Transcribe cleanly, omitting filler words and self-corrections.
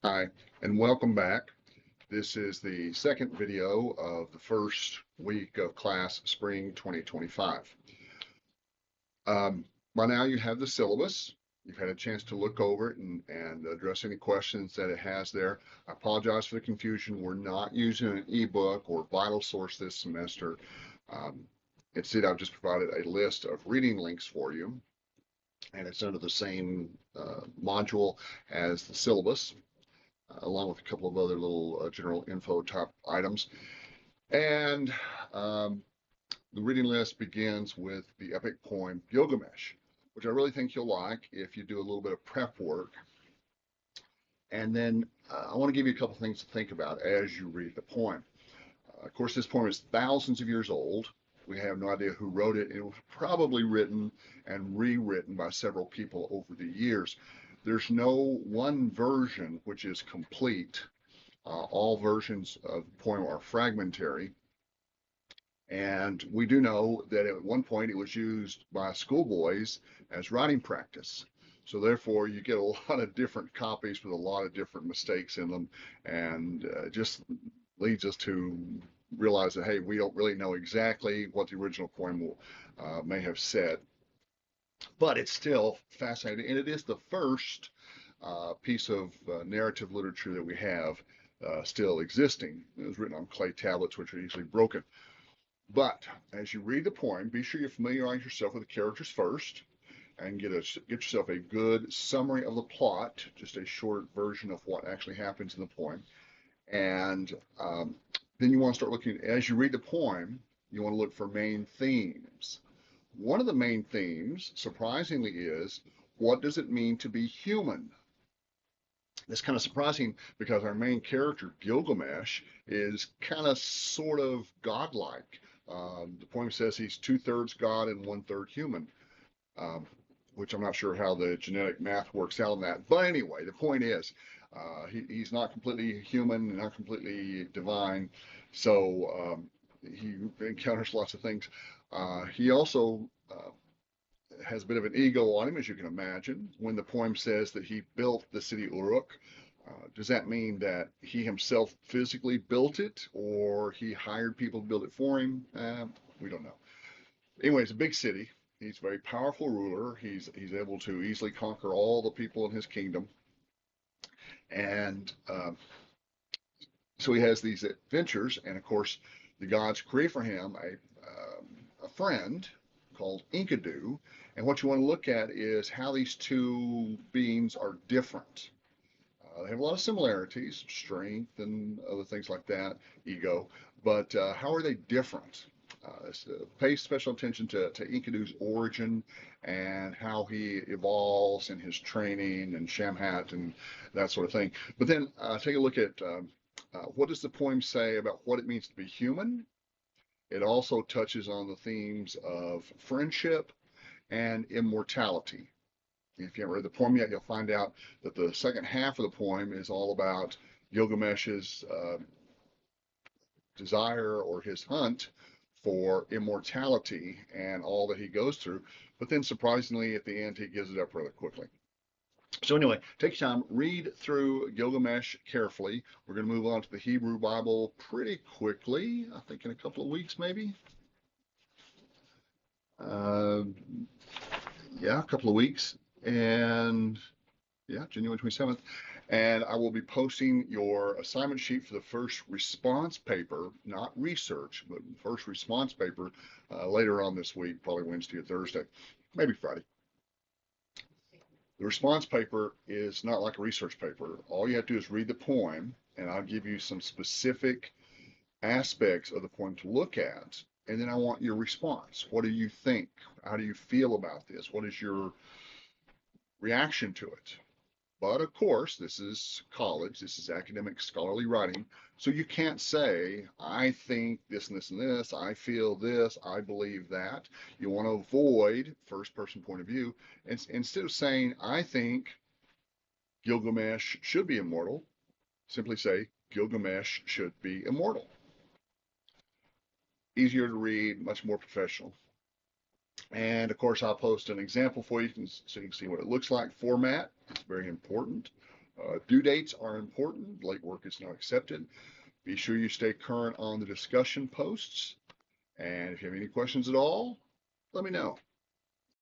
Hi, and welcome back. This is the second video of the first week of class spring 2025. By now you have the syllabus. You've had a chance to look over it and address any questions that it has there. I apologize for the confusion. We're not using an ebook or vital source this semester. Um, Instead, I've just provided a list of reading links for you, and it's under the same module as the syllabus, along with a couple of other little general info type items. And um, the reading list begins with the epic poem Gilgamesh, which I really think you'll like if you do a little bit of prep work. And then I want to give you a couple things to think about as you read the poem. Of course, this poem is thousands of years old. We have no idea who wrote it. It was probably written and rewritten by several people over the years. There's no one version which is complete. All versions of the poem are fragmentary. And we do know that at one point it was used by schoolboys as writing practice. So therefore, you get a lot of different copies with a lot of different mistakes in them, and just leads us to realize that, hey, we don't really know exactly what the original poem may have said. But it's still fascinating, and it is the first piece of narrative literature that we have still existing. It was written on clay tablets, which are easily broken. But as you read the poem, be sure you familiarize yourself with the characters first and get yourself a good summary of the plot, just a short version of what actually happens in the poem. And then you want to start looking, as you read the poem, you want to look for main themes. One of the main themes, surprisingly, is what does it mean to be human? That's kind of surprising because our main character, Gilgamesh, is kind of sort of godlike. The poem says he's two-thirds God and one-third human, um, which I'm not sure how the genetic math works out on that. But anyway, the point is, he's not completely human, not completely divine. So he encounters lots of things. He also has a bit of an ego on him, as you can imagine. When the poem says that he built the city Uruk, does that mean that he himself physically built it, or he hired people to build it for him? We don't know. Anyway, it's a big city. He's a very powerful ruler. He's able to easily conquer all the people in his kingdom, and so he has these adventures. And of course, the gods create for him a friend called Enkidu. And what you want to look at is how these two beings are different. They have a lot of similarities, strength and other things like that, ego, but how are they different? Pay special attention to Enkidu's origin and how he evolves in his training and Shamhat and that sort of thing. But then take a look at what does the poem say about what it means to be human. It also touches on the themes of friendship and immortality. If you haven't read the poem yet, you'll find out that the second half of the poem is all about Gilgamesh's desire or his hunt for immortality and all that he goes through. But then, surprisingly, at the end, he gives it up rather quickly. So anyway, take your time, read through Gilgamesh carefully. We're going to move on to the Hebrew Bible pretty quickly, I think in a couple of weeks maybe. Uh, yeah, a couple of weeks. And yeah, January 27th. And I will be posting your assignment sheet for the first response paper, not research, but first response paper later on this week, probably Wednesday or Thursday, maybe Friday. The response paper is not like a research paper. All you have to do is read the poem, and I'll give you some specific aspects of the poem to look at. And then I want your response. What do you think? How do you feel about this? What is your reaction to it? But of course, this is college, this is academic scholarly writing, so you can't say, I think this and this and this, I feel this, I believe that. You want to avoid first person point of view. And instead of saying, I think Gilgamesh should be immortal, simply say, Gilgamesh should be immortal. Easier to read, much more professional. And of course, I'll post an example for you so you can see what it looks like. Format is very important. Due dates are important. Late work is not accepted. Be sure you stay current on the discussion posts. And if you have any questions at all, let me know.